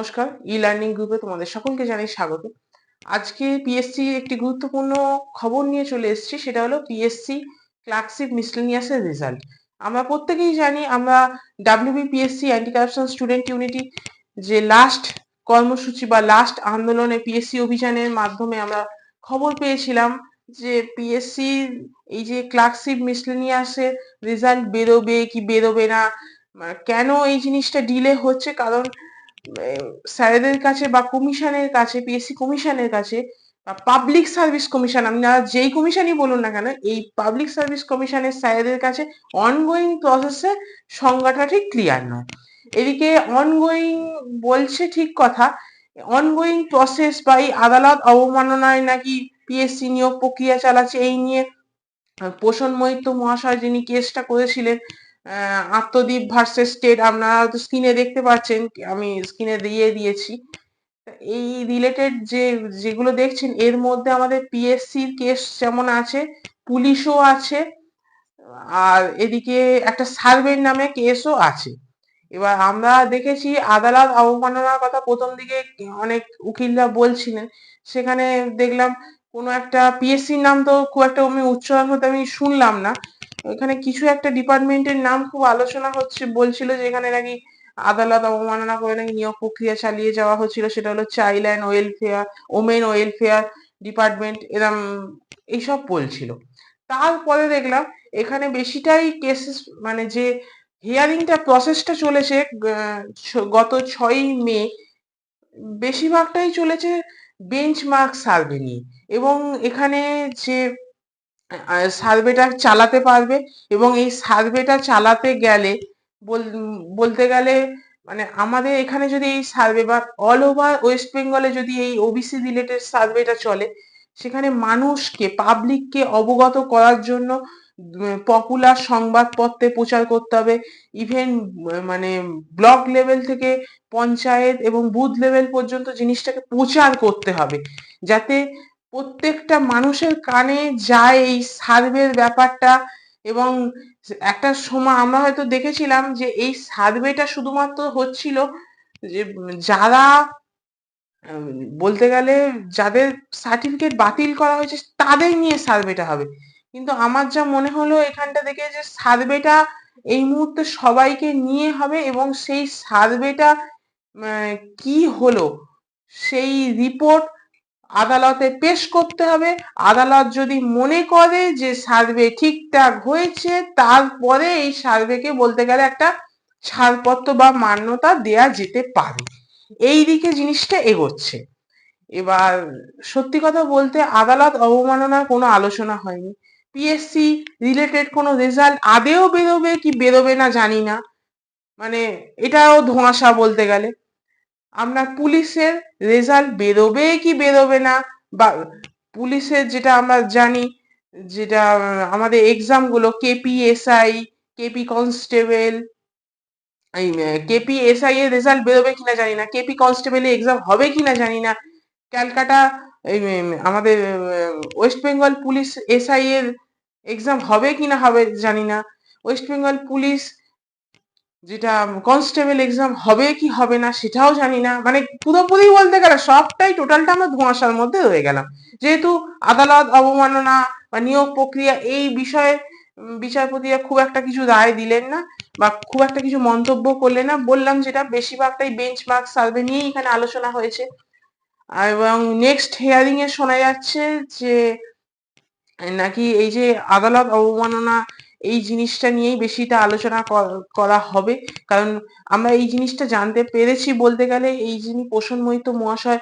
নমস্কার, e learning গ্রুপে তোমাদের সকলকে জানাই স্বাগত। আজকে পিএসসি একটি গুরুত্বপূর্ণ খবর নিয়ে চলে এসেছি, সেটা হলো পিএসসি ক্লার্কশিপ মিসলেনিয়াসের রেজাল্ট। আমরা প্রত্যেকেই জানি, আমরা WBPSC anti corruption student unity যে লাস্ট কর্মসূচি বা লাস্ট আন্দোলনে পিএসসি অভিযানের মাধ্যমে আমরা খবর পেয়েছিলাম যে পিএসসি এই যে ক্লার্কশিপ মিসলেনিয়াসের রেজাল্ট বেরোবে কি বেরোবে না, কেন এই জিনিসটা ডিলে হচ্ছে, কারণ স্যারেদের কাছে বা কমিশনের কাছে, পিএসসি কমিশনের কাছে বা পাবলিক সার্ভিস কমিশন, আপনারা যেই কমিশনই বলুন না কেন, এই পাবলিক সার্ভিস কমিশনের স্যারেদের কাছে অনগোয়িং প্রসেসে সংজ্ঞাটা ঠিক ক্লিয়ার নয়। এদিকে অনগোয়িং বলছে ঠিক কথা, অনগোয়িং প্রসেস বা এই আদালত অবমাননায় নাকি পিএসসি নিয়োগ প্রক্রিয়া চালাচ্ছে, এই নিয়ে পোষণ মৈত্র মহাশয় যিনি কেসটা করেছিলেন, আত্মদ্বীপ ভার্সেস স্টেট, আপনারা তো স্ক্রিনে দেখতে পাচ্ছেন, আমি স্ক্রিনে দিয়ে দিয়েছি। এই রিলেটেড যেগুলো দেখছেন, এর মধ্যে আমাদের পিএসসির কেস যেমন আছে, পুলিশও আছে, আর এদিকে একটা সার্ভের নামে কেসও আছে। এবার আমরা দেখেছি আদালত অবমাননার কথা প্রথম দিকে অনেক উকিলরা বলছিলেন, সেখানে দেখলাম কোনো একটা পিএসসির নাম তো খুব একটা আমি উচ্চারণ হতে আমি শুনলাম না, এখানে কিছু একটা ডিপার্টমেন্টের নাম খুব আলোচনা হচ্ছে, বলছিল যে এখানে নাকি আদালত অবমাননা করে নাকি নিয়োগ প্রক্রিয়া চালিয়ে যাওয়া হচ্ছিল, সেটা হলো child and welfare, women welfare department, এরম এইসব বলছিল। তারপরে দেখলাম এখানে বেশিটাই কেসেস, মানে যে হিয়ারিংটা প্রসেসটা চলেছে গত 6ই মে, বেশিরভাগটাই চলেছে বেঞ্চমার্ক সার্ভে নিয়ে, এবং এখানে যে সার্ভেটা চালাতে পারবে, এবং এই সার্ভেটা চালাতে গেলে বলতে গেলে, মানে আমাদের এখানে যদি এই সার্ভে বা অল ওভার ওয়েস্ট বেঙ্গলে যদি এই ওবিসি রিলেটেড সার্ভেটা চলে, সেখানে মানুষকে, পাবলিককে অবগত করার জন্য পপুলার সংবাদপত্রে প্রচার করতে হবে, ইভেন মানে ব্লক লেভেল থেকে পঞ্চায়েত এবং বুথ লেভেল পর্যন্ত জিনিসটাকে প্রচার করতে হবে, যাতে প্রত্যেকটা মানুষের কানে যায় এই সার্ভের ব্যাপারটা। এবং একটা সময় আমরা হয়তো দেখেছিলাম যে এই সার্ভেটা শুধুমাত্র হচ্ছিল যে যারা বলতে গেলে যাদের সার্টিফিকেট বাতিল করা হয়েছে তাদের নিয়ে সার্ভেটা হবে, কিন্তু আমার যা মনে হলো এখানটা দেখে যে সার্ভেটা এই মুহূর্তে সবাইকে নিয়ে হবে, এবং সেই সার্ভেটা কি হলো সেই রিপোর্ট আদালতে পেশ করতে হবে। আদালত যদি মনে করে যে সার্ভে ঠিকঠাক হয়েছে, তারপরে এই সার্ভেকে বলতে গেলে একটা ছাড়পত্র বা মান্যতা দেয়া যেতে পারে। এই দিকে জিনিসটা এগোচ্ছে। এবার সত্যি কথা বলতে আদালত অবমাননার কোনো আলোচনা হয়নি, পিএসসি রিলেটেড কোনো রেজাল্ট আদেও বেরোবে কি বেরোবে না জানি না, মানে এটাও ধোঁয়াশা বলতে গেলে। আমরা পুলিশের রেজাল্ট বেরোবে কি বেরোবে না, বা পুলিশের যেটা আমরা জানি, যেটা আমাদের এক্সাম গুলো কেপিএসআই, কেপি কনস্টেবল, এই কেপিএসআই এর রেজাল্ট বেরোবে কিনা জানি না, কেপি কনস্টেবল এর এক্সাম হবে কিনা জানি না, ক্যালকাটা আমাদের ওয়েস্ট বেঙ্গল পুলিশ এসআই এর এক্সাম হবে কিনা হবে জানি না, ওয়েস্ট বেঙ্গল পুলিশ যেটা কনস্টেবল এক্সাম হবে কি হবে না সেটাও জানি না, মানে পুরোপুরি বলতে গেলে সবটাই টোটালটা আমরা ধোঁয়াশার মধ্যে রয়ে গেলাম। যেহেতু আদালত অবমাননা বা নিয়োগ প্রক্রিয়া এই বিষয়ে বিচারপতিরা খুব একটা কিছু রায় দিলেন না বা খুব একটা কিছু মন্তব্য করলেন না, বললাম যেটা বেশিরভাগটাই বেঞ্চমার্ক সার্ভে নিয়েই এখানে আলোচনা হয়েছে। এবং নেক্সট হিয়ারিং এ শোনা যাচ্ছে যে নাকি এই যে আদালত অবমাননা এই জিনিসটা নিয়েই বেশিটা আলোচনা করা হবে, কারণ আমরা এই জিনিসটা জানতে পেরেছি বলতে গেলে, এই যিনি পোষণ মৈত্র মহাশয়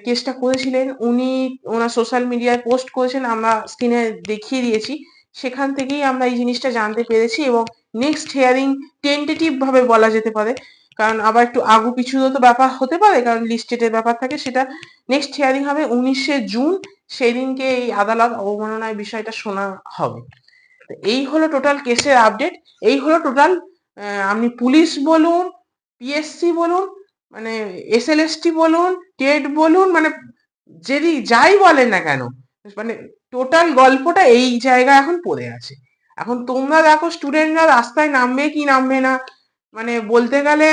কেসটা করেছিলেন, উনি ওনার সোশ্যাল মিডিয়ায় পোস্ট করেছেন, আমরা স্ক্রিনে দেখিয়ে দিয়েছি, সেখান থেকেই আমরা এই জিনিসটা জানতে পেরেছি। এবং নেক্সট হিয়ারিং টেন্টেটিভ ভাবে বলা যেতে পারে, কারণ আবার একটু আগু পিছুরও তো ব্যাপার হতে পারে, কারণ লিস্টেডের ব্যাপার থাকে, সেটা নেক্সট হিয়ারিং হবে 19শে জুন, সেই দিনকে এই আদালত অবমাননার বিষয়টা শোনা হবে। এই হলো টোটাল কেসের আপডেট, এই হলো টোটাল, আপনি পুলিশ বলুন, পিএসসি বলুন, মানে এসএলএসটি বলুন, টেট বলুন, মানে যদি যাই বলেন না কেন, মানে টোটাল গল্পটা এই জায়গায় এখন পড়ে আছে। এখন তোমরা দেখো স্টুডেন্টরা রাস্তায় নামবে কি নামবে না, মানে বলতে গেলে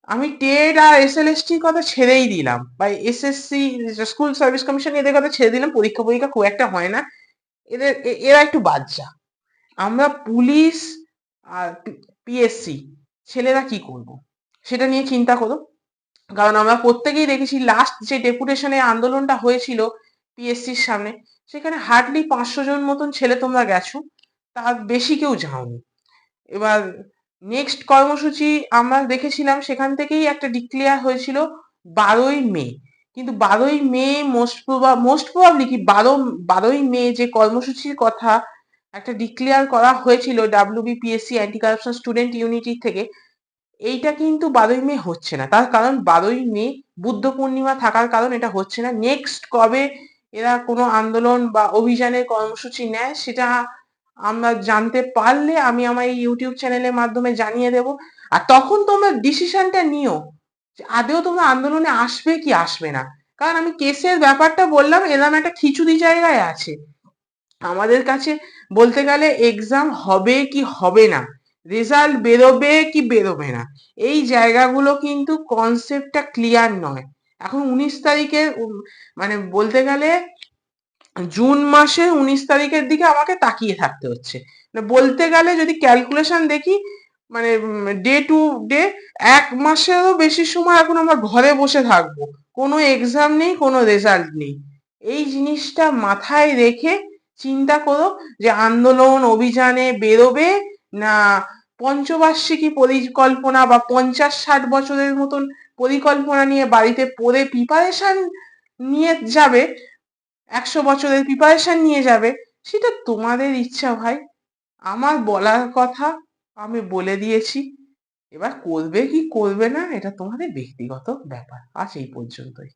আমি টেট আর এসএলএসটির কথা ছেড়েই দিলাম, বা এসএসসি, স্কুল সার্ভিস কমিশন, এদের কথা ছেড়ে দিলাম, পরীক্ষা খুব একটা হয় না, এরা একটু বাচ্চা। আমরা পুলিশ আর পিএসসি ছেলেরা কি করব সেটা নিয়ে চিন্তা করো। কারণ আমরা প্রত্যেকেই দেখেছি লাস্ট যে ডেপুটেশনে আন্দোলনটা হয়েছিল পিএসসির সামনে, সেখানে হার্ডলি 500 জন মতন ছেলে তোমরা গেছো, তার বেশি কেউ যাওনি। এবার নেক্সট কর্মসূচি আমরা দেখেছিলাম, সেখান থেকেই একটা ডিক্লেয়ার হয়েছিল 12ই মে। কিন্তু 12ই মে মোস্ট প্রবাবলি কি 12ই মে যে কর্মসূচির কথা একটা ডিক্লেয়ার করা হয়েছিল WBPSC anti corruption student unity থেকে, এইটা কিন্তু 12ই মে হচ্ছে না। তার কারণ 12ই মে বুদ্ধ পূর্ণিমা থাকার কারণ এটা হচ্ছে না। নেক্সট কবে এরা কোনো আন্দোলন বা অভিযানের কর্মসূচি নেয় সেটা আমরা জানতে পারলে আমি আমার এই ইউটিউব চ্যানেলের মাধ্যমে জানিয়ে দেব। আর তখন তোমরা ডিসিশনটা নিও যে আদেও তোমরা আন্দোলনে আসবে কি আসবে না। কারণ আমি কেসের ব্যাপারটা বললাম, এরকম একটা খিচুড়ি জায়গায় আছে। আমাদের কাছে বলতে গেলে এক্সাম হবে কি হবে না, রেজাল্ট বেরোবে কি বেরোবে না, এই জায়গাগুলো কিন্তু কনসেপ্টটা ক্লিয়ার নয়। এখন 19 তারিখের মানে বলতে গেলে জুন মাসের 19 তারিখের দিকে আমাকে তাকিয়ে থাকতে হচ্ছে। বলতে গেলে যদি ক্যালকুলেশন দেখি, মানে ডে টু ডে 1 মাসেরও বেশি সময় এখন আমরা ঘরে বসে থাকবো, কোনো এক্সাম নেই, কোনো রেজাল্ট নেই। এই জিনিসটা মাথায় রেখে চিন্তা করো যে আন্দোলন অভিযানে বেরোবে না পঞ্চবার্ষিকী পরিকল্পনা বা 50-60 বছরের মতন পরিকল্পনা নিয়ে বাড়িতে পড়ে প্রিপারেশন নিয়ে যাবে, 100 বছরের প্রিপারেশন নিয়ে যাবে। সেটা তোমাদের ইচ্ছা ভাই। আমার বলার কথা আমি বলে দিয়েছি, এবার করবে কি করবে না এটা তোমাদের ব্যক্তিগত ব্যাপার। আজ এই পর্যন্তই।